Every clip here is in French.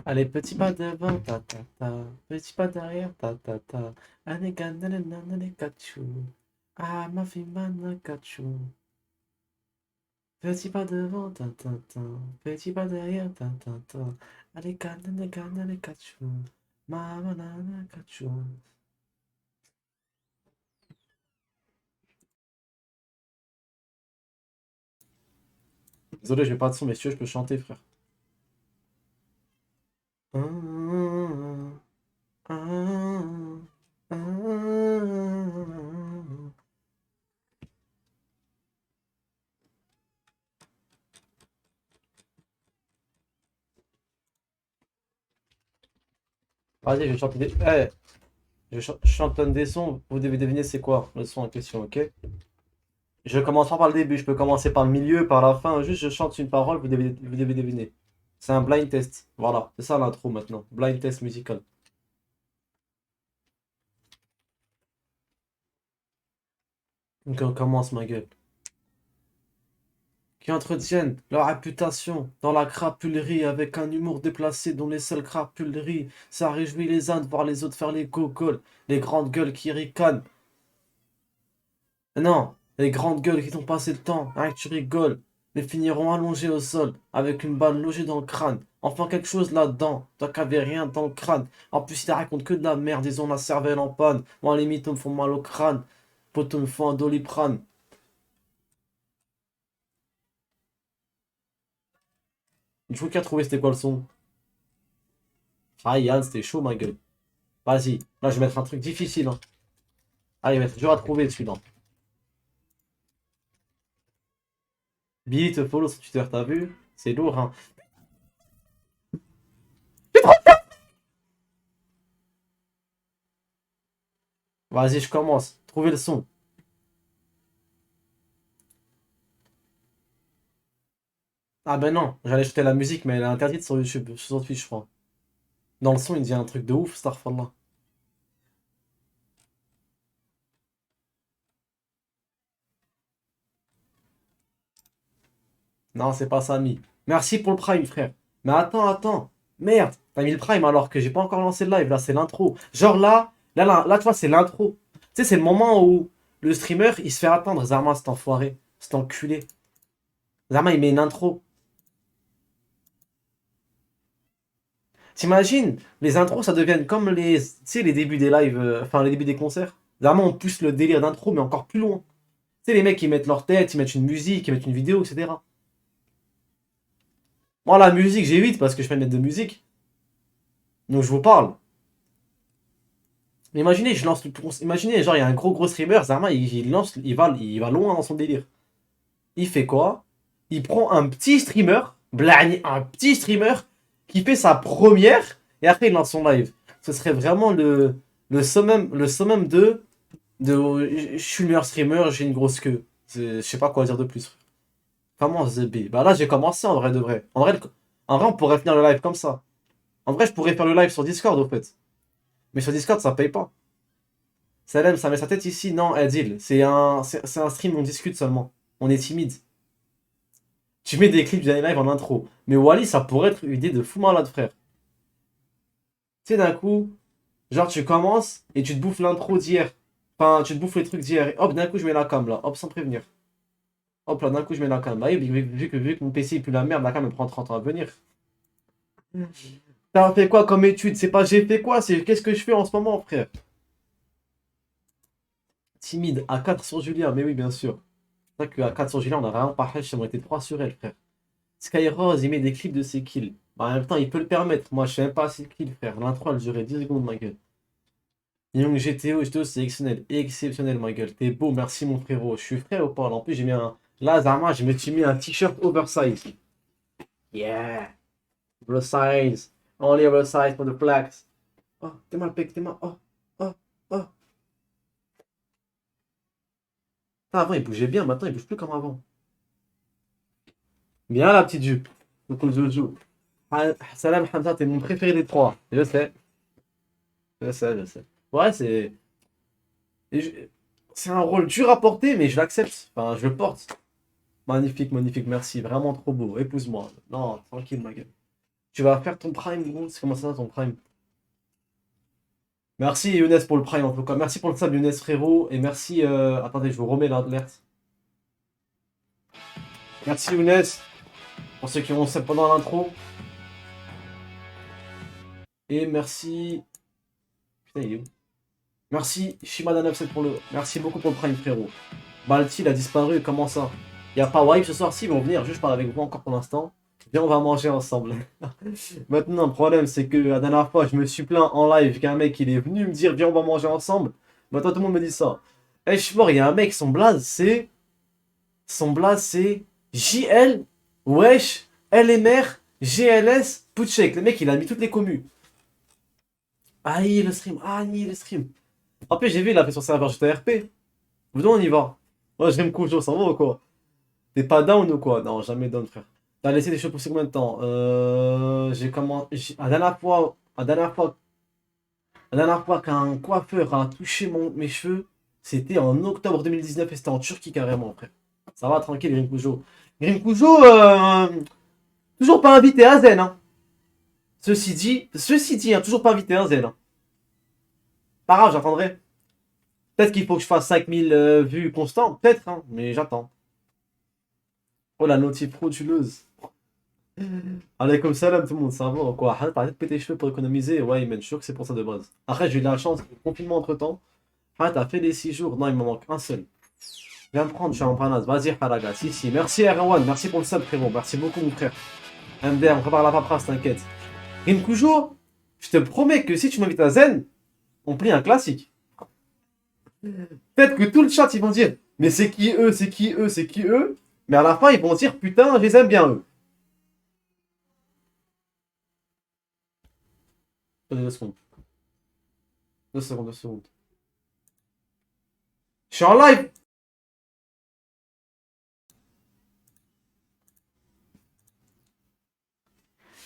Allez, petit pas devant, ta ta ta. Petit pas derrière, ta ta ta. Aneka nanana kachu. Ah, ma fille mana kachu. Petit pas devant, ta ta ta. Petit pas derrière, ta ta ta. Aneka nanana kachu. Mama nana kachu. Désolé, j'ai pas de son, mais si tu veux, je peux chanter, frère. Ah, ah, ah, ah. Vas-y, je vais chanter des... Eh, je chantonne des sons, vous devez deviner c'est quoi le son en question, ok? Je commence pas par le début, je peux commencer par le milieu, par la fin, juste je chante une parole, vous devez deviner. C'est un blind test, voilà, c'est ça l'intro maintenant, blind test musical. Donc on commence ma gueule. Qui entretiennent leur réputation dans la crapulerie avec un humour déplacé dont les seules crapuleries, ça réjouit les uns de voir les autres faire les gogoles, les grandes gueules qui ricanent. Non, les grandes gueules qui t'ont passé le temps, hein, que tu rigoles, les finiront allongées au sol, avec une balle logée dans le crâne. Enfin quelque chose là-dedans, toi qu'avais rien dans le crâne. En plus, il raconte que de la merde, ils ont la cervelle en panne. Moi, les mythos me font mal au crâne, potos me font un doliprane. Du coup, qui a trouvé c'était quoi le son? Ah, Yann, c'était chaud, ma gueule. Vas-y, là, je vais mettre un truc difficile, hein. Ah, il va être dur à trouver celui-là. Billy te follow sur Twitter, t'as vu? C'est lourd, hein. Vas-y, je commence. Trouvez le son. Ah ben non, j'allais jeter la musique, mais elle est interdite sur YouTube, sur Twitch, je crois. Dans le son, il dit un truc de ouf, Starfall. Non, c'est pas Samy. Merci pour le Prime, frère. Mais attends, attends. Merde, t'as mis le Prime alors que j'ai pas encore lancé le live, là, c'est l'intro. Genre là, tu vois, c'est l'intro. Tu sais, c'est le moment où le streamer, il se fait attendre, Zarma, cet enfoiré, cet enculé. Zarma, il met une intro. T'imagines, les intros, ça devienne comme les, tu sais, les débuts des lives, enfin, les débuts des concerts. Zarma, on pousse le délire d'intro, mais encore plus loin. Tu sais, les mecs, ils mettent leur tête, ils mettent une musique, ils mettent une vidéo, etc. Moi, la musique, j'évite parce que je fais une lettre de musique. Donc, je vous parle. Mais imaginez, je lance imaginez, genre, il y a un gros streamer, Zarma, il lance, il va loin dans son délire. Il fait quoi? Il prend un petit streamer, blagne, un petit streamer, qui fait sa première, et après, il lance son live. Ce serait vraiment le summum je suis le meilleur streamer, j'ai une grosse queue. Je sais pas quoi dire de plus. Comment The B? Bah là, j'ai commencé en vrai de vrai. En vrai, on pourrait finir le live comme ça. En vrai, je pourrais faire le live sur Discord, au fait. Mais sur Discord, ça paye pas. Salem, ça met sa tête ici. Non, Adil, c'est un stream, on discute seulement. On est timide. Tu mets des clips du live en intro. Mais Wally, ça pourrait être une idée de fou malade, frère. Tu sais, d'un coup, genre, tu commences et tu te bouffes l'intro d'hier. Enfin, tu te bouffes les trucs d'hier. Et hop, d'un coup, je mets la cam là. Hop, sans prévenir. Hop là, d'un coup, je mets la cam. Bah, oui, vu que mon PC est plus la merde, la cam, elle prend 30 ans à venir. T'as fait quoi comme étude? C'est pas j'ai fait quoi, c'est qu'est-ce que je fais en ce moment, frère? Timide, à 4 sur Julien, mais oui, bien sûr. C'est vrai qu'à 4 sur Julien, on a vraiment pas fait, j'aimerais été 3 sur elle, frère. Skyrose, il met des clips de ses kills. Bah, en même temps, il peut le permettre. Moi, je sais même pas ses kills, frère. L'intro, elle durait 10 secondes, ma gueule. Young GTO, c'est exceptionnel. Exceptionnel, ma gueule. T'es beau, merci, mon frérot. Je suis frais ou pas? En plus, j'ai mis un. Là, Zama, je me suis mis un t-shirt oversize. Yeah. Oversize. Only oversize for the flags. Oh, t'es mal pec, t'es mal. Oh, oh, oh. Ah, avant, il bougeait bien. Maintenant, il bouge plus comme avant. Bien, la petite jupe. Donc, le joue. Salam Hamza, t'es mon préféré des trois. Je sais. Je sais, je sais. Ouais, et je- c'est un rôle dur à porter, mais je l'accepte. Enfin, je le porte. Magnifique, magnifique, merci. Vraiment trop beau. Épouse-moi. Non, tranquille, ma gueule. Tu vas faire ton prime, gros. C'est comment ça, ton prime? Merci Younes pour le prime en tout cas. Merci pour le sub Younes frérot. Et merci. Attendez, je vous remets l'alerte. Merci Younes. Pour ceux qui ont sub pendant l'intro. Et merci. Putain, il est où? Merci Shimada97 pour le. Merci beaucoup pour le prime frérot. Balti il a disparu, comment ça? Y a pas Wipe ce soir, si ils vont venir, juste je parle avec vous encore pour l'instant. Viens, on va manger ensemble. Maintenant, le problème, c'est que la dernière fois, je me suis plaint en live qu'un mec, il est venu me dire, viens, on va manger ensemble. Maintenant, tout le monde me dit ça. Eh, je suis mort, il y a un mec, son blaze, c'est. Son blaze, c'est JL, Wesh, LMR, GLS, Putchek. Le mec, il a mis toutes les communes. Aïe, le stream, aïe, le stream. En plus, j'ai vu, il a fait son serveur GTRP. D'où on y va? Ouais, je vais me coucher, ça va ou quoi? T'es pas down ou quoi? Non, jamais down, frère. T'as laissé des cheveux pousser combien de temps? J'ai commencé. La dernière fois qu'un coiffeur a touché mes cheveux, c'était en octobre 2019 et c'était en Turquie carrément, frère. Ça va, tranquille, Grim Kujo. Grim Kujo, toujours pas invité à Zen, hein. Ceci dit, hein, toujours pas invité à Zen, hein. Pas grave, j'attendrai. Peut-être qu'il faut que je fasse 5000 vues constant, peut-être, hein, mais j'attends. Oh la notif frauduleuse. Allez, comme ça, là, tout le monde, ça va ou quoi? Arrête de péter les cheveux pour économiser. Ouais, mais je suis sûr que c'est pour ça de base. Après, j'ai eu de la chance, confinement entre temps. Ah, t'as fait les 6 jours. Non, il me manque un seul. Viens me prendre, je suis en panade. Vas-y, Haraga. Si, si. Merci, Erwan. Merci pour le sub, frérot. Merci beaucoup, mon frère. MDR, on prépare la paperasse, t'inquiète. Rimkujo, je te promets que si tu m'invites à Zen, on plie un classique. Peut-être que tout le chat, ils vont dire, mais c'est qui eux, c'est qui eux, c'est qui eux. Mais à la fin, ils vont dire, putain, je les aime bien, eux. 2 secondes. 2 secondes, 2 secondes. Je suis en live.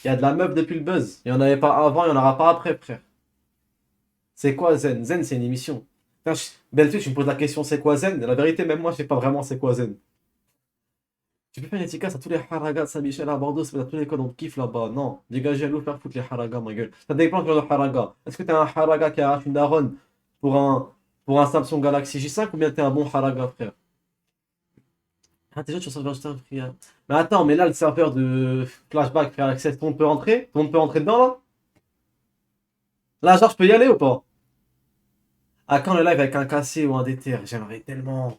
Il y a de la meuf depuis le buzz. Il n'y en avait pas avant, il n'y en aura pas après, frère. C'est quoi Zen? Zen, c'est une émission. Beltu, tu me poses la question, c'est quoi Zen? La vérité, même moi, je sais pas vraiment c'est quoi Zen. Tu peux faire une dédicace à tous les haragas de Saint-Michel à Bordeaux, c'est à tous les codes, on kiffe là-bas. Non, dégagez à nous faire foutre les haragas, ma gueule. Ça dépend de haraga. Est-ce que t'es un haraga qui arrache une daronne pour un Samsung Galaxy J5 ou bien t'es un bon haraga, frère? Ah, déjà, tu vas sur le frère. Mais attends, mais là, le serveur de Flashback, frère Access, tout le monde peut rentrer? Tout le monde peut rentrer dedans, là? Là, genre, je peux y aller ou pas? Ah, quand le live avec un cassé ou un déter, j'aimerais tellement.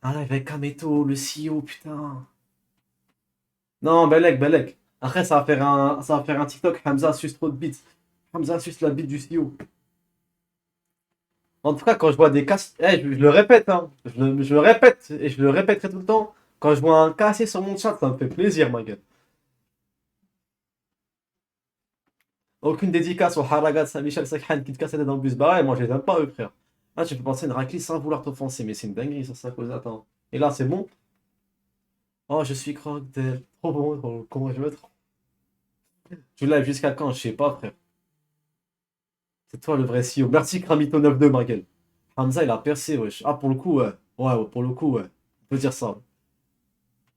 Un live avec Kameto, le CEO, putain. Non, Belek, Belek. Après, ça va faire un TikTok, Hamza suce trop de bits. Hamza suce la bite du CEO. En tout cas, quand je vois des casses. Je le répète, hein. Je le répète, et je le répéterai tout le temps. Quand je vois un cassé sur mon chat, ça me fait plaisir, ma gueule. Aucune dédicace au Haragat Saint-Michel Sakhan qui te casse la tête dans le bus. Bah ouais, moi je les aime pas eux, frère. Ah, tu peux penser une raclée sans vouloir t'offenser, mais c'est une dinguerie, ça cause. Attends. Et là, c'est bon. Oh, je suis Crocodile. Trop bon, comment je me trompe. Tu live jusqu'à quand? Je sais pas, frère. C'est toi le vrai CEO. Merci Kramito 92, ma gueule. Hamza, il a percé, wesh. Ah, pour le coup, ouais. Ouais, ouais, pour le coup, ouais. On peut dire ça.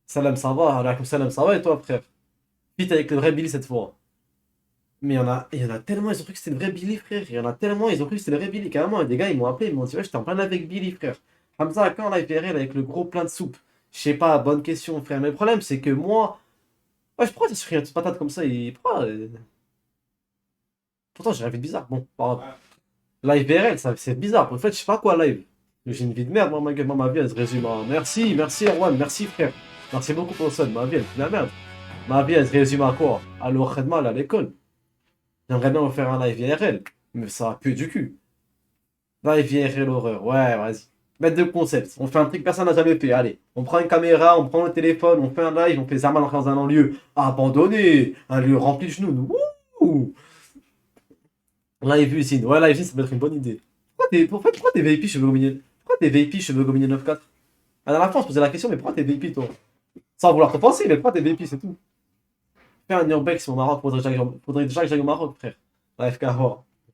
Salam, ça va? Alaikum salam, ça va et toi, frère? Vite avec le vrai Billy cette fois. Mais il y en a tellement, ils ont cru que c'était le vrai Billy, frère. Il y en a tellement, ils ont cru que c'était le vrai Billy. Carrément, des gars, ils m'ont appelé, ils m'ont dit, ouais, j'étais en plein avec Billy, frère. Hamza, quand la IPRL avec le gros plein de soupe? Je sais pas, bonne question, frère. Mais le problème, c'est que moi. Ouais, pourquoi t'as souffert une petite patate comme ça? Pourquoi pourtant, j'ai rêvé de bizarre. Bon, pas grave. Live VRL, c'est bizarre. En fait, je sais pas quoi live. J'ai une vie de merde, moi, ma gueule. Moi, ma vie, elle se résume à. Merci, merci, Erwan. Merci, frère. Merci beaucoup pour le son. Ma vie, elle fait de la merde. Ma vie, elle se résume à quoi? À l'eau mal à l'école. J'aimerais bien me faire un live IRL, mais ça pue du cul. Live IRL horreur, ouais, vas-y. Mettre de concept. On fait un truc que personne n'a jamais fait. Allez, on prend une caméra, on prend le téléphone, on fait un live, on fait Zaman dans un lieu abandonné, un lieu rempli de genoux. Wouh! Live usine. Ouais, live usine, ça peut être une bonne idée. Pourquoi t'es VIP cheveux gominés? Pourquoi t'es VIP cheveux gominés 9-4? À la fin, on se posait la question, mais pourquoi t'es VIP toi? Sans vouloir te penser, mais pourquoi t'es VIP, c'est tout. Fais un urbex au Maroc, faudrait déjà que j'aille au Maroc, frère. Live KH.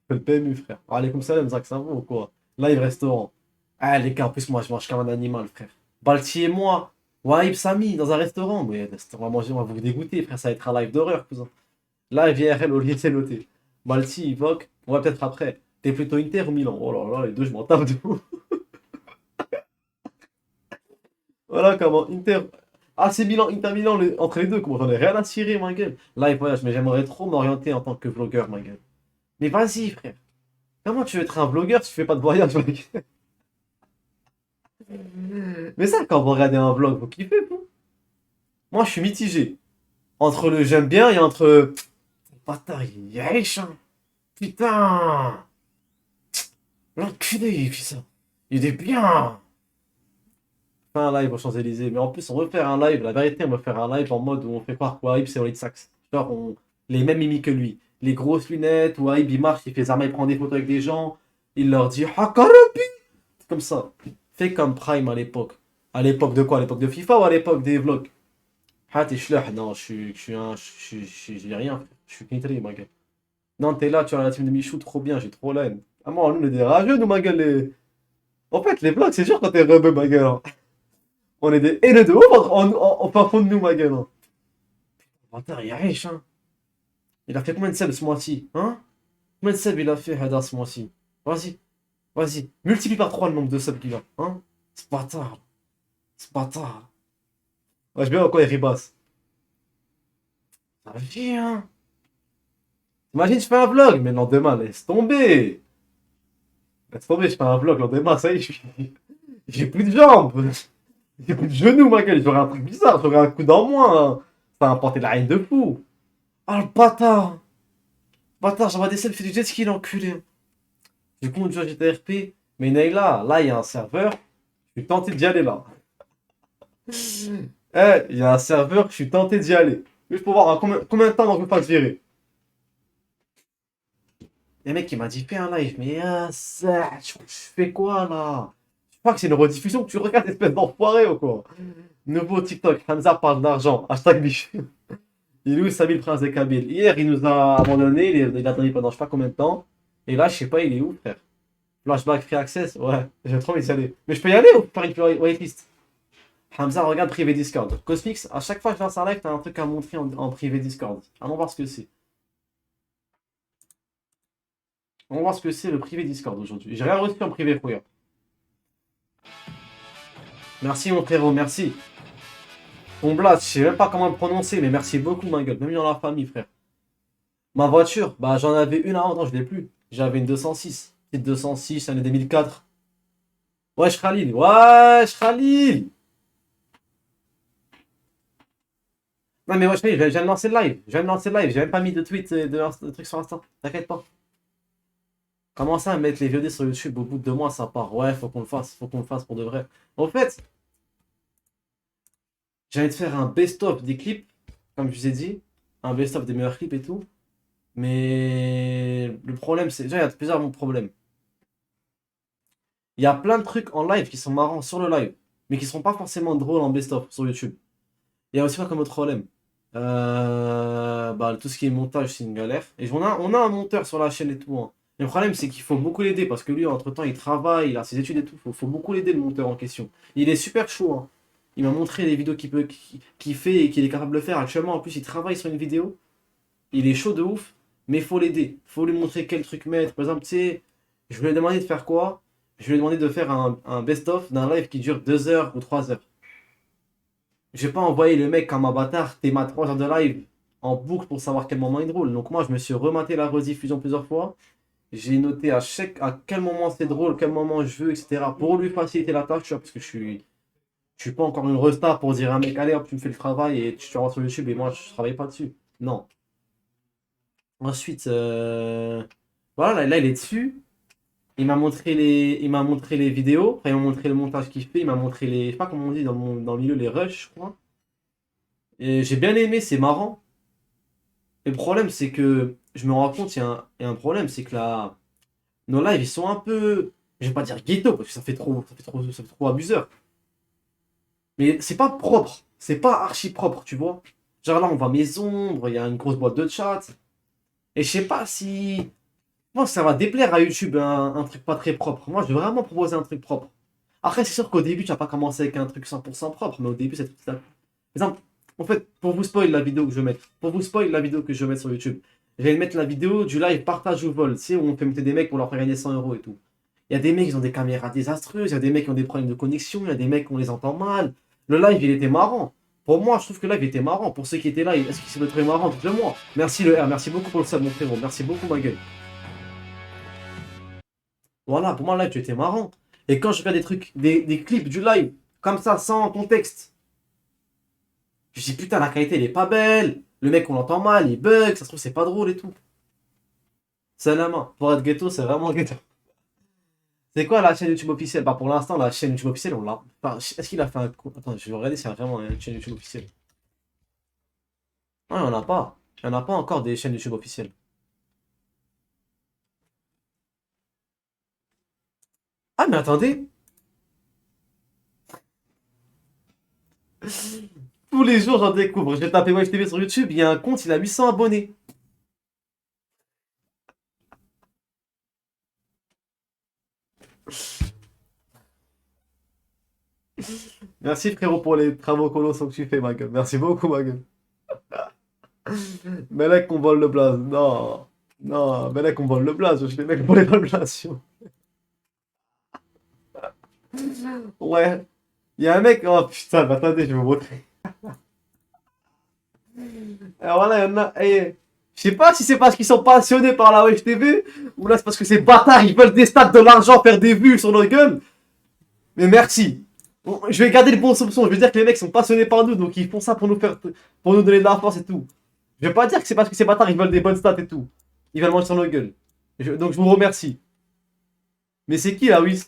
Fais le PMU, frère. Allez, comme ça, Zach, ça va ou quoi? Live restaurant. Ah, les gars, en plus, moi, je mange comme un animal, frère. Balti et moi, Waïb Sami, dans un restaurant. Mais on va manger, on va vous dégoûter, frère. Ça va être un live d'horreur, cousin. Live IRL, Olivier noté. Balti, Ivoque, on va peut-être après. T'es plutôt Inter ou Milan? Oh là là, les deux, je m'en tape de fou. Voilà comment, Inter. Ah, c'est Milan, Inter Milan, entre les deux, comment j'en ai rien à cirer, ma gueule. Live voyage, mais j'aimerais trop m'orienter en tant que vlogueur, ma gueule. Mais vas-y, frère. Comment tu veux être un vlogueur si tu fais pas de voyage, ma gueule? Mais ça, quand vous regardez un vlog, vous kiffez, vous? Moi, je suis mitigé. Entre le j'aime bien et entre. Bâtard, il est riche, hein. Putain! L'enculé, il fait ça. Il est bien! On fait un live aux Champs-Élysées, mais en plus, on veut faire un live. La vérité, on veut faire un live en mode où on fait croire qu'Aib c'est Walid Saks. Genre, les mêmes mimiques que lui. Les grosses lunettes, où Aib il marche, il fait Zarma, il prend des photos avec des gens. Il leur dit Hakarabi! Comme ça. Fait comme Prime à l'époque. À l'époque de quoi? À l'époque de FIFA ou à l'époque des vlogs? Ah, t'es schlech. Non, j'ai rien, frère. Je suis knitri, ma gueule. Non, t'es là, tu as la team de Michou, trop bien, j'ai trop la haine. Ah, moi, nous, on est des rageux, nous, ma gueule. En fait, les vlogs, c'est sûr quand t'es rebeu, ma gueule, hein. On est des haineux de ouf en fin fond de nous, ma gueule, hein. Bâtard, il est riche, hein. Il a fait combien de subs ce mois-ci, hein? Combien de subs il a fait, Hadar, ce mois-ci? Vas-y, vas-y. Multiplie par 3 le nombre de subs qu'il a, hein? C'est bâtard. C'est bâtard. Ouais, je bien quoi, il ribasse. Ça vie, hein. Imagine, je fais un vlog, mais le lendemain, laisse tomber. Laisse tomber, je fais un vlog, le lendemain, ça y est, j'ai plus de jambes. J'ai plus de genoux, ma gueule. J'aurais un truc bizarre, j'aurais un coup dans moins, hein. Ça va porter la haine de fou. Ah, le bâtard. Bâtard, j'envoie des selfies du jet ski, l'enculé. Du coup, on joue à GTRP. Mais Neyla, là, il y a un serveur. Je suis tenté d'y aller, là. Eh, il y a un serveur, je suis tenté d'y aller. Juste pour voir hein, combien de temps on peut pas se virer. Il y a un mec qui m'a dit, fais un live. Mais ça, je fais quoi, là? Je crois que c'est une rediffusion que tu regardes, espèce d'enfoiré, ou quoi? Nouveau TikTok, Hamza parle d'argent. Hashtag biche. Il est où Samy le prince des Kabyles? Hier, il nous a abandonné, il a donné pendant je sais pas combien de temps. Et là, je sais pas, il est où, frère? Flashback Free Access? Ouais, j'ai trop envie d'y aller. Mais je peux y aller ou faire une waitlist? Hamza, regarde privé Discord. Cosmix, à chaque fois que je lance un live, t'as un truc à montrer en privé Discord. Allons voir ce que c'est. On va voir ce que c'est le privé Discord aujourd'hui. J'ai rien reçu en privé, frère. Merci, mon frérot, merci. Ton blast, je sais même pas comment le prononcer, mais merci beaucoup, ma gueule. Même dans la famille, frère. Ma voiture, bah j'en avais une avant, non, je l'ai plus. J'avais une 206. Petite 206, année 2004. Wesh Khalil, wesh Khalil. Non mais wesh Khalil, je viens de lancer le live. Je viens de lancer le live, j'ai même pas mis de tweet, de trucs sur Insta. T'inquiète pas. Comment ça, mettre les VOD sur YouTube au bout de 2 mois, ça part. Ouais, faut qu'on le fasse pour de vrai. En fait, j'allais te faire un best-of des clips, comme je vous ai dit. Un best-of des meilleurs clips et tout. Mais le problème, c'est. Déjà, il y a plusieurs problèmes. Il y a plein de trucs en live qui sont marrants sur le live, mais qui seront pas forcément drôles en best-of sur YouTube. Il y a aussi quoi comme autre problème? Bah, tout ce qui est montage, c'est une galère. Et on a un monteur sur la chaîne et tout, hein. Le problème, c'est qu'il faut beaucoup l'aider parce que lui, entre-temps, il travaille, il a ses études et tout. Faut beaucoup l'aider, le monteur en question. Il est super chaud, hein. Il m'a montré les vidéos qu'il fait et qu'il est capable de faire. Actuellement, en plus, il travaille sur une vidéo. Il est chaud de ouf, mais il faut l'aider. Faut lui montrer quel truc mettre. Par exemple, tu sais, je lui ai demandé de faire quoi? Je lui ai demandé de faire un best-of d'un live qui dure 2 heures ou 3 heures. Je vais pas envoyer le mec comme un bâtard, t'es ma 3 heures de live en boucle pour savoir quel moment il drôle. Donc moi, je me suis rematé la rediffusion plusieurs fois. J'ai noté à quel moment c'est drôle, quel moment je veux, etc. Pour lui faciliter la tâche, tu vois, parce que je suis pas encore une resta pour dire à un mec, allez hop, tu me fais le travail et tu rentres sur YouTube et moi, je travaille pas dessus. Non. Ensuite, voilà, là, il est dessus. Il m'a montré les vidéos, après il m'a montré le montage qu'il fait, il m'a montré les, je sais pas comment on dit dans le milieu, les rushs, je crois. Et j'ai bien aimé, c'est marrant. Et le problème, c'est que je me rends compte, il y a un problème, c'est que là, nos lives, ils sont un peu, je vais pas dire ghetto, parce que ça fait trop abuseur. Mais c'est pas propre, c'est pas archi propre, tu vois. Genre là, on voit mes ombres, il y a une grosse boîte de chat. Et je sais pas si. Moi, ça va déplaire à YouTube un truc pas très propre. Moi, je vais vraiment proposer un truc propre. Après, c'est sûr qu'au début, tu vas pas commencer avec un truc 100% propre, mais au début, c'est tout ça. Par exemple, En fait, pour vous spoil la vidéo que je vais mettre, pour vous spoil la vidéo que je vais mettre sur YouTube, je vais mettre la vidéo du live partage ou vol, tu sais, où on fait mettre des mecs pour leur faire gagner 100 euros et tout. Il y a des mecs qui ont des caméras désastreuses, il y a des mecs qui ont des problèmes de connexion, il y a des mecs qui on les entend mal. Le live, il était marrant. Pour moi, je trouve que le live était marrant. Pour ceux qui étaient là, est-ce qu'ils se trouvé marrant? Dites-le moi. Merci le R, merci beaucoup pour le sub, mon frérot. Merci beaucoup, ma gueule. Voilà, pour moi, le live, tu étais marrant. Et quand je regarde des trucs, des clips du live, comme ça, sans contexte, je dis putain, la qualité, elle est pas belle. Le mec, on l'entend mal, il bug, ça se trouve, c'est pas drôle et tout. C'est la main. Pour être ghetto, c'est vraiment ghetto. C'est quoi la chaîne YouTube officielle? Bah, pour l'instant, la chaîne YouTube officielle, on l'a. Enfin, est-ce qu'il a fait un. Attends, je vais regarder s'il y a vraiment une chaîne YouTube officielle. Non, il n'y en a pas. Il n'y en a pas encore des chaînes YouTube officielles. Ah, mais attendez. Tous les jours, j'en découvre. Je vais taper Wesh TV sur YouTube. Il y a un compte, il a 800 abonnés. Merci frérot pour les travaux colossaux que tu fais, ma gueule. Merci beaucoup, ma gueule. Mais là qu'on vole le blaze. Non. Non, mais là qu'on vole le blaze. Je fais mec pour les valorisations. Ouais. Il y a un mec. Oh putain, mais attendez, je vais vous montrer. Alors voilà, il y en a. Je sais pas si c'est parce qu'ils sont passionnés par la Wesh TV ou là c'est parce que ces bâtards ils veulent des stats, de l'argent, faire des vues sur nos gueules. Mais merci. Bon, je vais garder les bons soupçons. Je vais dire que les mecs sont passionnés par nous donc ils font ça pour nous faire, pour nous donner de la force et tout. Je vais pas dire que c'est parce que ces bâtards ils veulent des bonnes stats et tout. Ils veulent manger sur nos gueules. Donc je vous remercie. Mais c'est qui là, oui?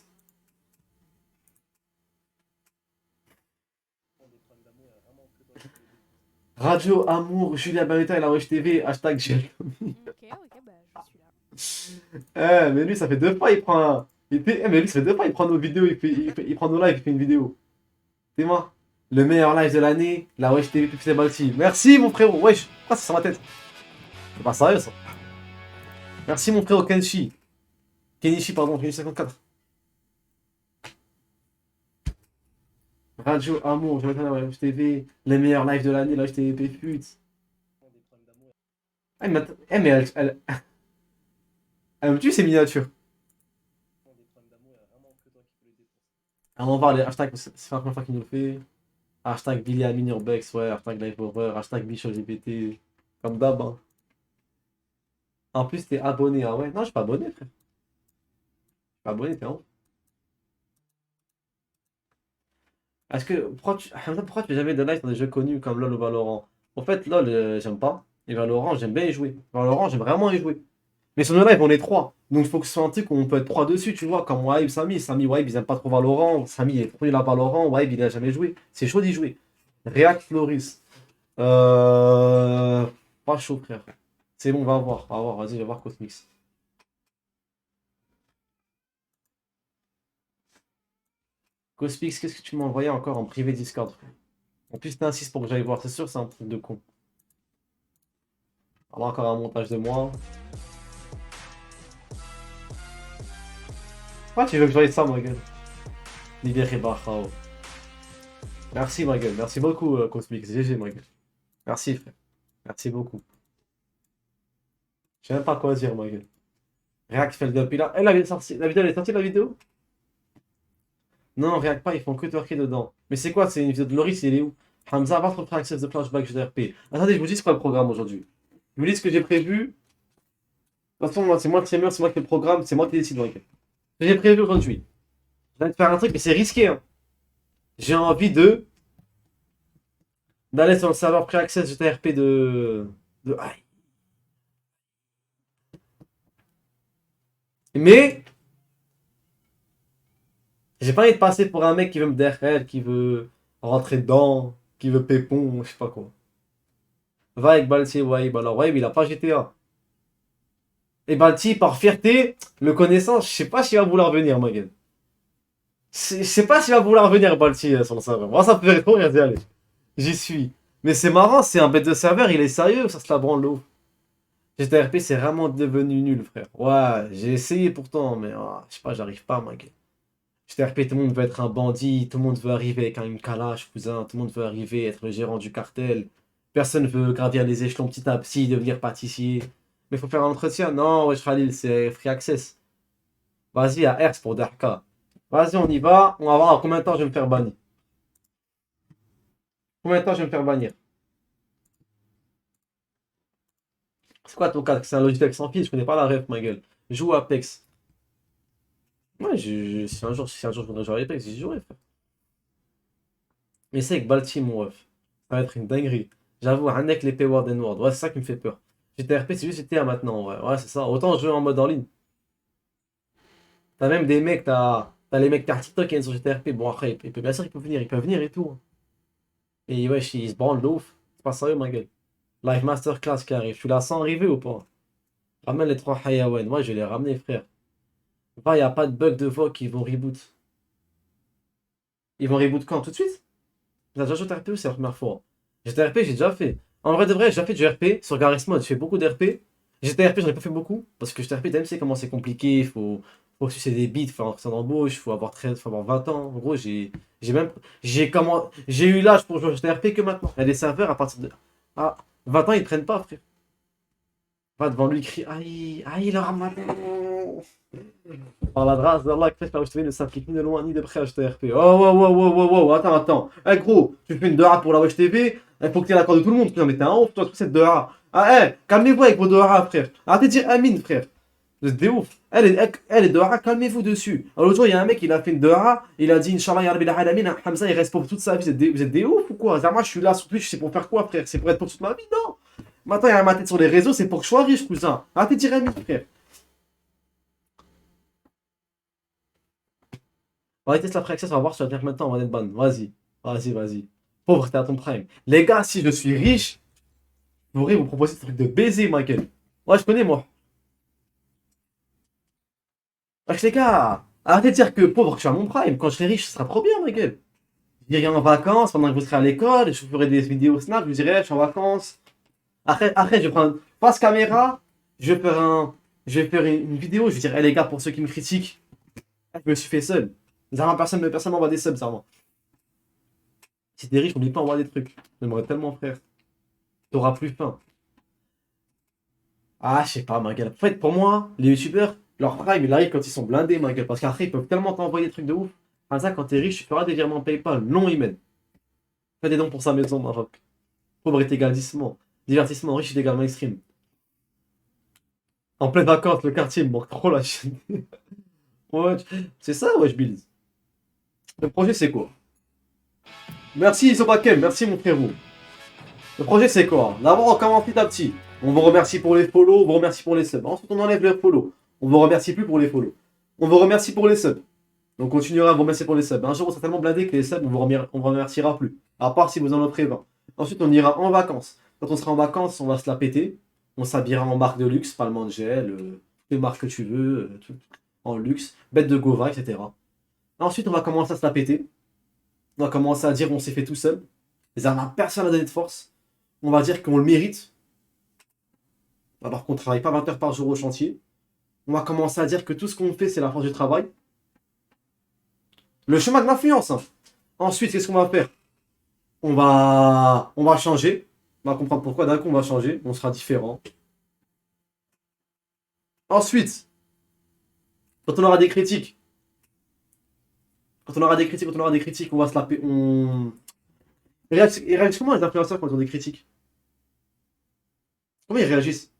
Radio Amour, Julien Beretta et la Wesh TV, hashtag Gel. Ok, ok, bah je suis là. Mais lui, ça fait 2 fois, il prend un. Mais lui, ça fait 2 fois, il prend nos vidéos, il prend nos lives, il fait une vidéo. C'est moi. Le meilleur live de l'année, la Wesh TV plus c'est Balti. Merci, mon frérot. Wesh, pourquoi c'est sur ma tête? C'est pas sérieux, ça. Merci, mon frérot Kenshi. Kenichi, pardon, Kenichi 54. Radio Amour, je vais mettre la Wesh TV, les meilleurs lives de l'année, la Wesh TV pute. Mais elle me tue ces miniatures. On va voir les hashtags, c'est la première fois qu'il nous le fait. Hashtag Billy Amin Urbex, ouais, hashtag Live Over, hashtag Bicho GPT. Comme d'hab, hein. En plus, t'es abonné, ah ouais. Non, je suis pas abonné, frère. Je suis pas abonné, t'es en haut. Est-ce que. Hamza, pourquoi tu fais jamais de live dans des jeux connus comme LoL ou Valorant? En fait, LoL, j'aime pas. Et Valorant, j'aime bien y jouer. Valorant, j'aime vraiment y jouer. Mais sur nos lives, on est trois. Donc il faut que ce soit un truc où on peut être trois dessus, tu vois, comme Waib, Samy. Samy, Waib, ils aiment pas trop Valorant. Samy, il est trop nul à Valorant. Waib, il a jamais joué. C'est chaud d'y jouer. React Floris. Euh... Pas chaud, frère. C'est bon, on va voir. On va voir, vas-y, je vais voir Cosmix. Cosmix, qu'est-ce que tu m'as envoyé encore en privé Discord, frère? En plus, t'insistes pour que j'aille voir, c'est sûr, c'est un truc de con. Alors, encore un montage de moi. Ouais, tu veux que je voie ça, ma gueule? Libéré Bachao. Merci, ma gueule. Merci beaucoup, Cosmix. GG, ma gueule. Merci, frère. Merci beaucoup. Je sais même pas quoi dire, ma gueule. React fait le up. Elle avait sorti. La vidéo, elle est sortie, la vidéo? Non, React pas, ils font que twerker dedans. Mais c'est quoi? C'est une vidéo de Loris, il est où? Hamza, va te faire access de flashback GDRP. Attendez, je vous dis c'est quoi le programme aujourd'hui. Je vous dis ce que j'ai prévu. De toute façon, moi, c'est moi le streamer, c'est moi qui fais le programme, c'est moi qui décide, ma gueule. Ce que j'ai prévu aujourd'hui. Je vais te faire un truc, mais c'est risqué, hein. J'ai envie d'aller sur le serveur pré-access GTRP de. Aïe. Mais j'ai pas envie de passer pour un mec qui veut me derrière, qui veut rentrer dedans, qui veut pépon, je sais pas quoi. Va avec Balti et Waib. Alors Waib, il a pas GTA. Et Balti, par fierté, le connaissant, je sais pas s'il va vouloir venir, ma gueule. Je sais pas s'il va vouloir venir, Balti, sur le serveur. Moi, ça me fait trop rire d'y aller. J'y suis. Mais c'est marrant, c'est un bête de serveur, il est sérieux ou ça se la branle l'eau? GTRP, c'est vraiment devenu nul, frère. Ouais, j'ai essayé pourtant, mais je sais pas, j'arrive pas, ma gueule. JTRP, tout le monde veut être un bandit, tout le monde veut arriver avec une calache, cousin, tout le monde veut arriver, être le gérant du cartel. Personne veut gravir les échelons petit à petit, devenir pâtissier. Mais faut faire un entretien. Non, wesh Khalil, c'est free access. Vas-y, à Hertz pour Darka. Vas-y, on y va. On va voir en combien de temps je vais me faire bannir. Combien de temps je vais me faire bannir? C'est quoi ton casque? C'est un Logitech sans fil, je connais pas la ref, ma gueule. Joue Apex. Ouais, si un jour je voudrais jouer à Apex, j'y jouerai, frère. Mais c'est avec Balti, mon ref. Ça va être une dinguerie. J'avoue, un avec les Payward and Word. Ouais, c'est ça qui me fait peur. GTRP, c'est juste GTA maintenant, ouais. Ouais, c'est ça. Autant jouer en mode en ligne. T'as même des mecs, t'as les mecs qui TikTok qui viennent sur GTRP. Bon, après, bien sûr, ils peuvent venir et tout, hein. Et ouais, ils se branlent de ouf. C'est pas sérieux, ma gueule. Live Masterclass qui arrive. Tu la sens arriver ou pas? Ramène les trois Hayawen. Ouais, je vais les ramener, frère. Va, y a pas de bug de voix qui vont reboot. Ils vont reboot quand? Tout de suite? T'as déjà joué au RP ou c'est la première fois? GTRP, j'ai déjà fait. En vrai de vrai, j'ai déjà fait du RP. Sur Garry's Mod, je fais beaucoup d'RP. GTRP, j'en ai pas fait beaucoup. Parce que GTRP, t'as même sais comment c'est compliqué. Faut sucer des bits, faut avoir en embauche, faut avoir 20 ans. En gros, j'ai eu l'âge pour jouer à GTRP que maintenant. Il y a des serveurs à partir de. Ah, 20 ans, ils prennent pas, frère. Va devant lui, crie aïe, aïe, le ramadan. Par la grâce d'Allah, que la HTV ne s'applique ni de loin ni de près à HTRP. Oh, wow, wow, wow, wow, wow, attends. Eh gros, tu fais une dora pour la HTV, il faut que tu aies l'accord de tout le monde. Putain, mais t'es un ouf, toi, toute cette dora. Ah, calmez-vous avec vos dora, frère. Arrêtez de dire Amine, frère. Vous êtes des ouf. Elle est dora, calmez-vous dessus. Alors, l'autre jour, il y a un mec, il a fait une dora, il a dit Inch'Allah, ya Rabbi Alamin, Hamza, il reste pour toute sa vie. Vous êtes des ouf ou quoi? Moi, je suis là sur Twitch, c'est pour faire quoi, frère? C'est pour être pour toute ma vie? Non. Maintenant, il y a ma tête sur les réseaux, c'est pour que je sois riche, cousin. Arrêtez de dire Amine, frère. On va tester la Access, on va voir si tu vas tenir combien de temps, on va être ban. Vas-y. Pauvre, t'es à ton prime. Les gars, si je suis riche, je pourrais vous proposer ce truc de baiser, ma gueule. Ouais, je connais, moi. Wesh, les gars, arrêtez de dire que pauvre, que je suis à mon prime. Quand je serai riche, ce sera trop bien, ma gueule. J'irai en vacances pendant que vous serez à l'école, je vous ferai des vidéos Snap, je vous dirai, je suis en vacances. Après, je vais prendre face caméra, je vais faire une vidéo, je vais dire, les gars, pour ceux qui me critiquent, je me suis fait seul. Personne m'envoie des subs, ça, moi. Si t'es riche, n'oublie pas d'envoyer des trucs. J'aimerais tellement, frère. T'auras plus faim. Ah, je sais pas, ma gueule. En fait, pour moi, les youtubeurs, leur prime, il arrive quand ils sont blindés, ma gueule. Parce qu'après, ils peuvent tellement t'envoyer des trucs de ouf. Comme ça, quand t'es riche, tu feras des virements PayPal, non email. Fais des dons pour sa maison, Maroc. Pauvreté égale divertissement. Divertissement riche égale mainstream. En pleine vacances, le quartier me manque trop la chaîne. Ouais, c'est ça, wesh, Bills. Le projet, c'est quoi? Merci, Isobakem, merci, mon frérot. Le projet, c'est quoi? D'abord, on commence petit à petit. On vous remercie pour les follow, on vous remercie pour les subs. Ensuite, on enlève les follow. On vous remercie plus pour les follow. On vous remercie pour les subs. On continuera à vous remercier pour les subs. Un jour, on sera tellement blindé que les subs, on vous remerciera plus. À part si vous en offrez 20. Ensuite, on ira en vacances. Quand on sera en vacances, on va se la péter. On s'habillera en marque de luxe, Palmant de gel, les marques que tu veux, tout, en luxe, bête de Gova, etc. Ensuite, on va commencer à se la péter. On va commencer à dire on s'est fait tout seul. Les armes, personne n'a donné de force. On va dire qu'on le mérite. Alors qu'on ne travaille pas 20 heures par jour au chantier. On va commencer à dire que tout ce qu'on fait, c'est la force du travail. Le chemin de l'influence. Hein. Ensuite, qu'est-ce qu'on va faire? On va changer. On va comprendre pourquoi. D'un coup, on va changer. On sera différent. Ensuite, quand on aura des critiques, on va se la... Ils réagissent comment les influenceurs quand ils ont des critiques? Comment ils réagissent?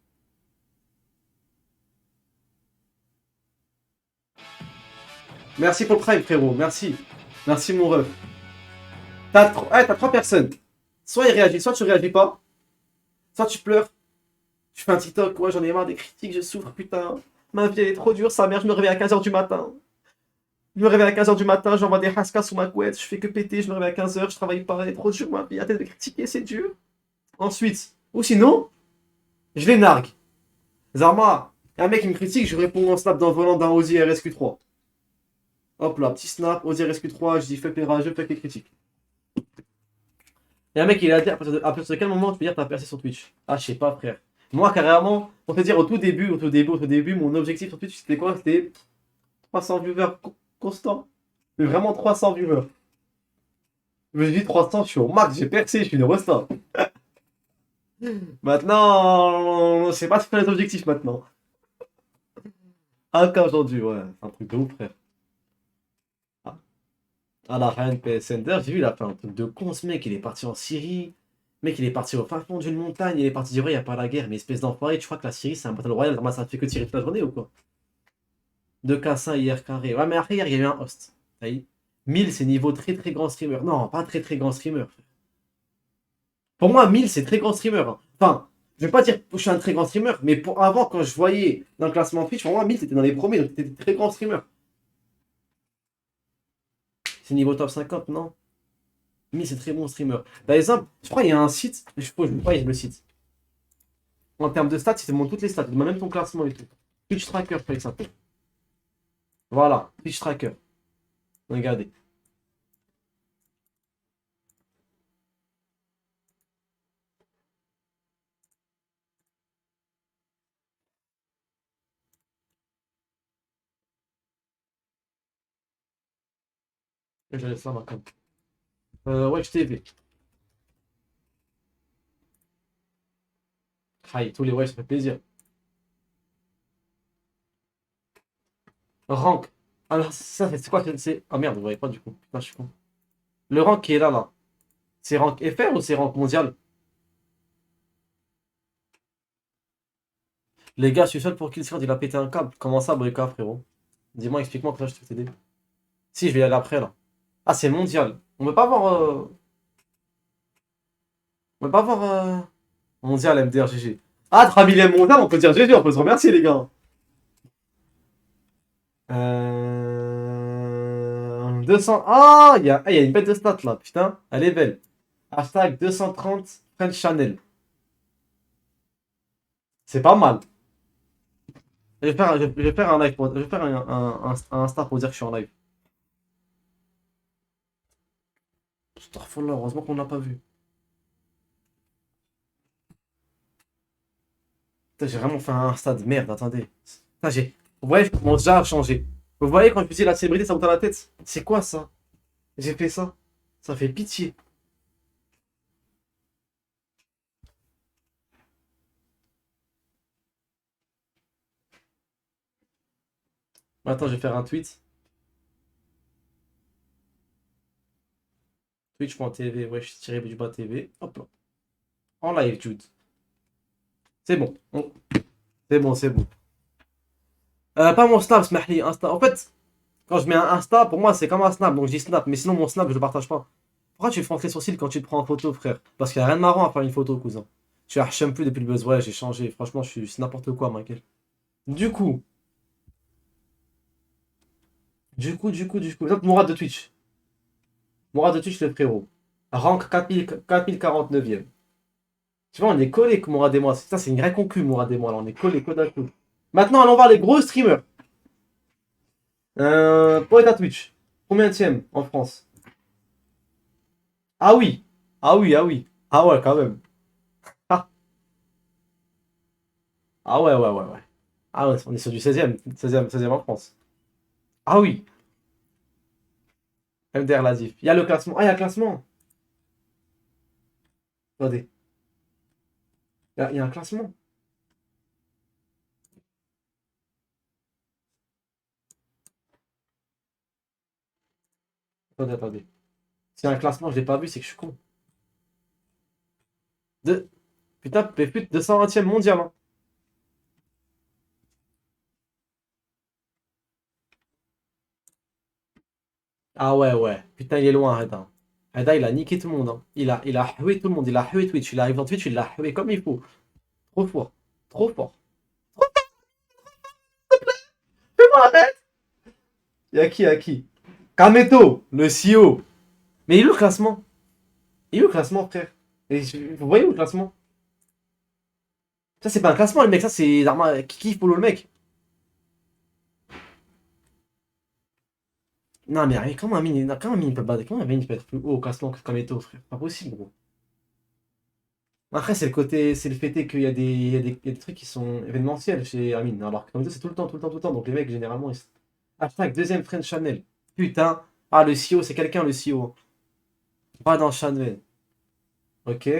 Merci pour le prime, frérot. Merci. Merci, mon ref. T'as trois personnes. Soit ils réagissent, soit tu réagis pas. Soit tu pleures. Tu fais un TikTok. Ouais, j'en ai marre des critiques, je souffre, putain. Ma vie, elle est trop dure, sa mère. Je me réveille à 15h du matin. J'envoie des haskas sous ma couette. Je fais que péter, je me réveille à 15h. Je travaille pas, elle est trop dure, ma vie. Arrêtez de critiquer, c'est dur. Ensuite, ou sinon, je les nargue. Zarma, y a un mec qui me critique, je réponds en snap dans le volant d'un Audi RSQ3. Hop là, petit snap, Audi RSQ3, je dis fais les rageux, fais les critiques. Et un mec, il a dit à partir de quel moment tu peux dire t'as percé sur Twitch? Ah, je sais pas, frère. Moi, carrément, pour te dire, au tout début, mon objectif sur Twitch, c'était quoi? C'était 300 viewers constants. Mais vraiment 300 viewers. Je me suis dit 300, je suis au max, j'ai percé, je suis une resta. Maintenant, c'est pas faire les objectifs maintenant. Ah, qu'aujourd'hui, ouais, c'est un truc de ouf, frère. Ah, à la reine PSN, j'ai vu, il a fait un truc de con, ce mec, il est parti en Syrie. Le mec, il est parti au fin fond d'une montagne, il est parti dire, ouais, il n'y a pas la guerre, mais espèce d'enfoiré, tu crois que la Syrie, c'est un battle royal, comment ça fait que tirer toute la journée ou quoi? 2K5 hier carré. Ouais, mais après, hier, il y a eu un host. Ça y est. 1000, c'est niveau très très grand streamer. Non, pas très très grand streamer. Pour moi, 1000, c'est très grand streamer, hein. Enfin, je vais pas dire que je suis un très grand streamer, mais pour avant, quand je voyais dans le classement Twitch, pour moi, 1000, c'était dans les premiers, donc c'était très grand streamer. C'est niveau top 50, non? 1000, c'est très bon streamer. Par exemple, je crois qu'il y a un site, je crois le site. En termes de stats, il te montre toutes les stats, il te montre même ton classement et tout. Twitch Tracker, par exemple. Voilà, Twitch Tracker. Regardez. Je laisse là, ma com. Wesh TV. Aïe, tous les wesh, ça fait plaisir. Rank. Alors, ça, c'est quoi? C'est... Ah merde, vous voyez pas du coup. Putain, je suis con. Le rank qui est là, là. C'est rank FR ou c'est rank mondial? Les gars, je suis seul pour Killscrad, il a pété un câble. Comment ça, Breka, frérot? Dis-moi, explique-moi, que là, je te t'aider. Si, je vais y aller après, là. Ah, c'est mondial. On peut pas voir... On peut pas voir... Mondial, MDR, GG. Ah, 3000ème mondial, on peut dire GG, on peut se remercier, les gars. 200... Ah, il y a une bête de stats, là, putain. Elle est belle. Hashtag 230 French Channel. C'est pas mal. Je vais faire un live je vais faire un Insta pour dire que je suis en live. Astaghfirullah, heureusement qu'on l'a pas vu. Putain, j'ai vraiment fait un Insta de merde, attendez. Putain, vous voyez, je commence déjà à changer. Vous voyez, quand je me dis la célébrité, ça monte à la tête. C'est quoi ça? J'ai fait ça. Ça fait pitié. Attends, je vais faire un tweet. Twitch.tv, ouais, je tiré du bas TV. Hop là. En live, Jude. C'est bon. C'est bon, c'est bon. Pas mon snap, smahli, Insta. En fait, quand je mets un Insta, pour moi, c'est comme un snap. Donc je dis snap. Mais sinon, mon snap, je le partage pas. Pourquoi tu fronces les sourcils quand tu te prends en photo, frère? Parce qu'il n'y a rien de marrant à faire une photo, cousin. Tu as plus depuis le buzz. Ouais, j'ai changé. Franchement, c'est n'importe quoi, Michael. Du coup, du coup. Exemple, Mourad de Twitch. Mourad de Twitch, le frérot. Rank 4049ème. Tu vois, on est collés, Mourad et moi. Ça, c'est une vraie concu, Mourad et moi. Là, on est collés, côte à côte. Maintenant, allons voir les gros streamers. Poète à Twitch. Combien tième en France? Ah oui. Ah oui, ah oui. Ah ouais, quand même. Ah, ah ouais, ouais, ouais, ouais. Ah ouais, on est sur du 16e. 16e en France. Ah oui. MDR Lazif. Il y a le classement. Ah, il y a le classement. Attendez. Il y a un classement. Attendez. S'il y a un classement, je l'ai pas vu, c'est que je suis con. De... Putain, plus de 220ème mondial, hein. Ah ouais, ouais. Putain, il est loin, Reda. Reda, il a niqué tout le monde, hein. Il a hué tout le monde. Il a hué Twitch. Il arrive dans Twitch, il l'a hué comme il faut. Trop fort. Trop fort. Arrête. Y'a qui? Kameto, le CEO. Mais il est où le classement? Il est où le classement, frère? Vous voyez où le classement? Ça, c'est pas un classement, le mec. Ça, c'est qui follow le mec? Non, mais comment un mini, comment un mini peut battre? Comment un mini peut être plus haut au classement que Kameto, frère? Pas possible, gros. Après, c'est le côté, c'est le fait est qu'il y a des trucs qui sont événementiels chez Amine. Alors que Kameto, c'est tout le temps, tout le temps, tout le temps. Donc les mecs, généralement, ils... Hashtag deuxième French Channel. Putain. Ah, le CEO, c'est quelqu'un, le CEO. Pas dans Chanel. Ok.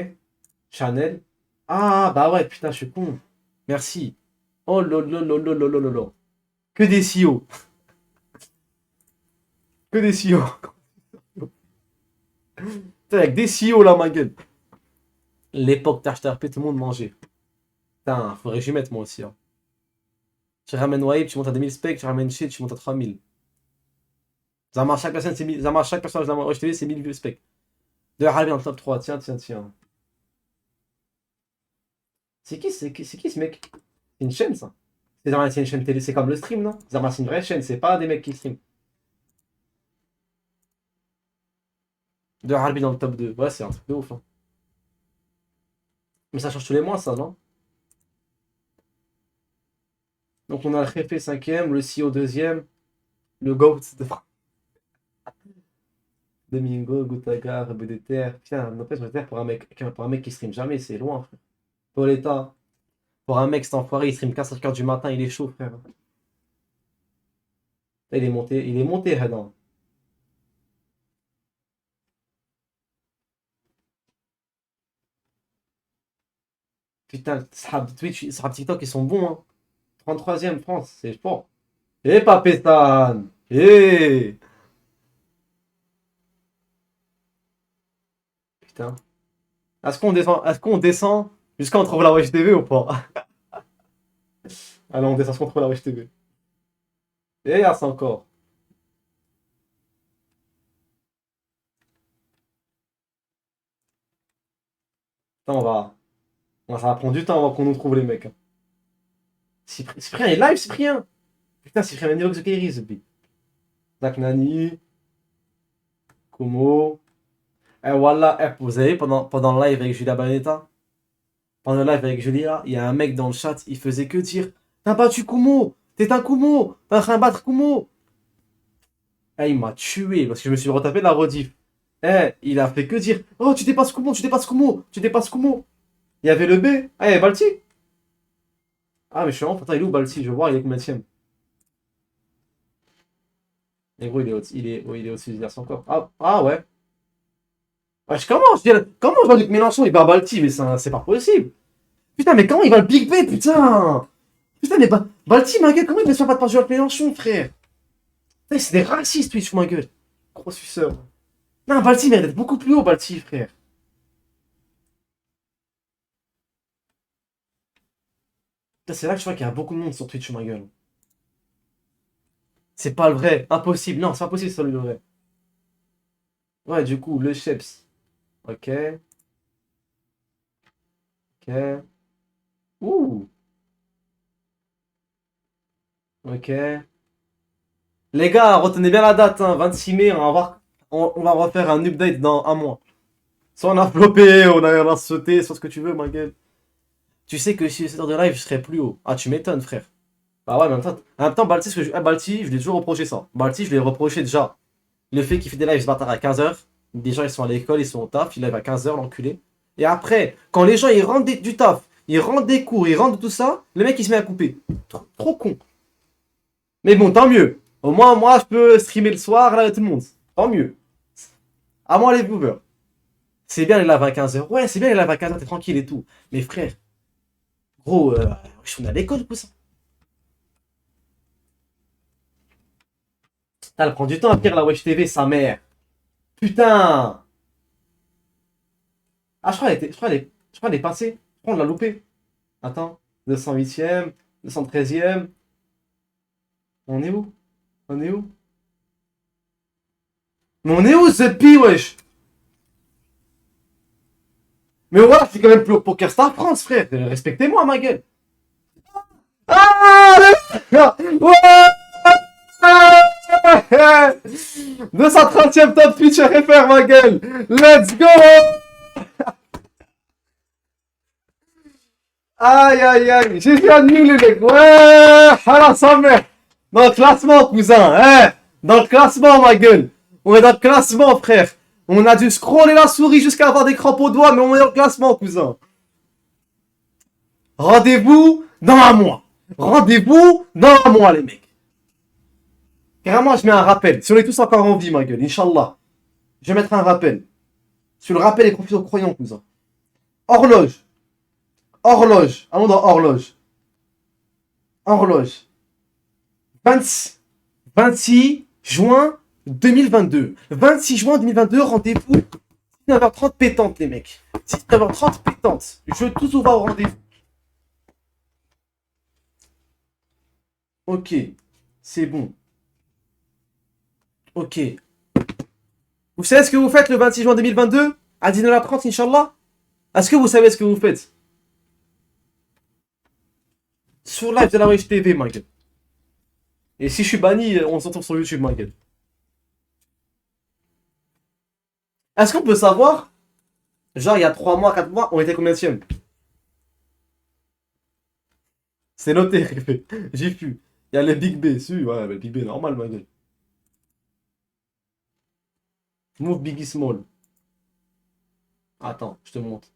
Chanel. Ah, bah ouais, putain, je suis con. Merci. Oh lolololololololo. Que des CEO. Que des CEO. Putain, avec des CEO là, ma gueule. L'époque d'HTRP, tout le monde mangeait. Putain, faudrait que j'y mette moi aussi. Hein. Tu ramènes Wipe, tu montes à 2000 specs, tu ramènes Shit, tu montes à 3000. Zama, chaque personne, c'est 1000. Zama, chaque personnage dans Watch TV, c'est 1000 specs. De Harvey en top 3. Tiens, tiens, tiens. C'est qui ce mec? C'est une chaîne, ça. C'est une chaîne télé, c'est comme le stream, non? Zama, c'est une vraie chaîne, c'est pas des mecs qui stream. De Harvey dans le top 2. Ouais, c'est un truc de ouf. Hein. Mais ça change tous les mois, ça, non? Donc on a le Réfé 5ème, le CEO 2ème, le GOAT de Domingo, Goutagar, BDTR. Putain, n'empêche, BDTR pour un mec qui stream jamais, c'est loin, frère. Pauletta, pour un mec, cet enfoiré, il stream 4h du matin, il est chaud, frère. Là, il est monté, Hadan. Putain, Sahab Twitch, Sahab TikTok, ils sont bons, hein. 33ème France, c'est fort. Eh, Papestan! Eh! Putain. Est-ce qu'on descend jusqu'à on trouve la Wesh TV ou pas? Allez, on descend jusqu'à on trouve la Wesh TV. Et là, c'est encore. Putain, ça va prendre du temps avant qu'on nous trouve les mecs. Hein. Cyprien est live, Cyprien! Putain, Cyprien m'a dit que Zaki Zach Nani, Kumo. Eh, voilà, eh, vous savez, pendant le live avec Julia Banetta, pendant le live avec Julia, il y a un mec dans le chat, il faisait que dire t'as battu Kumo! T'es un Kumo! T'es en train de battre Kumo! Eh, il m'a tué parce que je me suis retapé la rediff. Eh, il a fait que dire oh, tu dépasses Kumo, tu dépasses Kumo, tu dépasses Kumo! Il y avait le B. Ah, il y avait Balti! Ah, mais je suis vraiment, putain, il est où Balti? Je veux voir, il est combien de Et gros, il est au-dessus des garçons encore. Ah ouais. Wesh, comment Jean-Luc Mélenchon il bat Balti, mais c'est pas possible. Putain, mais comment il va le Big B, putain? Putain, mais Balti, ma gueule, comment il ne se fait pas de par Jean-Luc Mélenchon, frère? Putain, c'est des racistes, Twitch, ma gueule. Gros suceur. Non, Balti mérite d'être beaucoup plus haut, Balti, frère. Putain, c'est là que je vois qu'il y a beaucoup de monde sur Twitch, ma gueule. C'est pas le vrai, impossible. Non, c'est pas possible, c'est le vrai. Ouais, du coup, le Sheps. Ok, ok. Ouh, ok. Les gars, retenez bien la date, hein, 26 mai, on va refaire un update dans un mois. Soit on a flopé, on a sauté, soit ce que tu veux, ma gueule. Tu sais que si cette heure de live, je serais plus haut. Ah, tu m'étonnes, frère. Bah ouais, mais en même temps Balti, Balti, je lui ai toujours reproché ça. Balti, je lui ai reproché déjà le fait qu'il fait des lives ce bâtard à 15h. Des gens, ils sont à l'école, ils sont au taf, il live à 15h, l'enculé. Et après, quand les gens, ils rentrent du taf, ils rentrent des cours, ils rentrent de tout ça, le mec, il se met à couper. Trop con. Mais bon, tant mieux. Au moins, moi, je peux streamer le soir, là, tout le monde. Tant mieux. À moi, les viewers. C'est bien les lives à 15h. Ouais, c'est bien les lives à 15h, t'es tranquille et tout. Mais frère, gros, je suis à l'école, tout ça. Elle prend du temps à faire la Wesh TV, sa mère. Putain. Ah, je crois qu'elle est passée. Je crois qu'on l'a loupé. Attends. 208ème, 213ème. On est où? On est où? Mais on est où, ce pi, wesh? Mais voilà, je suis quand même plus au Poker Star France, frère. Respectez-moi, ma gueule. Ah, ouais. 230ème top Twitch FR, ma gueule. Let's go. Aïe aïe aïe, j'ai fait un nul les mecs. Ouais, alors ça mère. Dans le classement, cousin, hein. Dans le classement, ma gueule. On est dans le classement, frère. On a dû scroller la souris jusqu'à avoir des crampes aux doigts, mais on est dans le classement, cousin. Rendez-vous dans un mois. Rendez-vous dans un mois, les mecs. Carrément, je mets un rappel. Si on est tous encore en vie, ma gueule, Inch'Allah. Je vais mettre un rappel. Si le rappel est confié aux croyants, cousin. Horloge. Horloge. Allons dans horloge. Horloge. 26 juin 2022. 26 juin 2022, rendez-vous 19h30 pétante, les mecs. 19h30 pétante. Je veux tous ouvrir au rendez-vous. Ok. C'est bon. Ok. Vous savez ce que vous faites le 26 juin 2022 à 19h30, Inch'Allah? Est-ce que vous savez ce que vous faites? Sur live de la Wish TV, ma gueule. Et si je suis banni, on s'entend sur YouTube, ma gueule. Est-ce qu'on peut savoir, genre il y a 3 mois, 4 mois, on était combien de? C'est noté, j'ai vu. Il y a le Big B, si, ouais, le Big B, normal, ma gueule. Move Biggie Small. Attends, je te montre.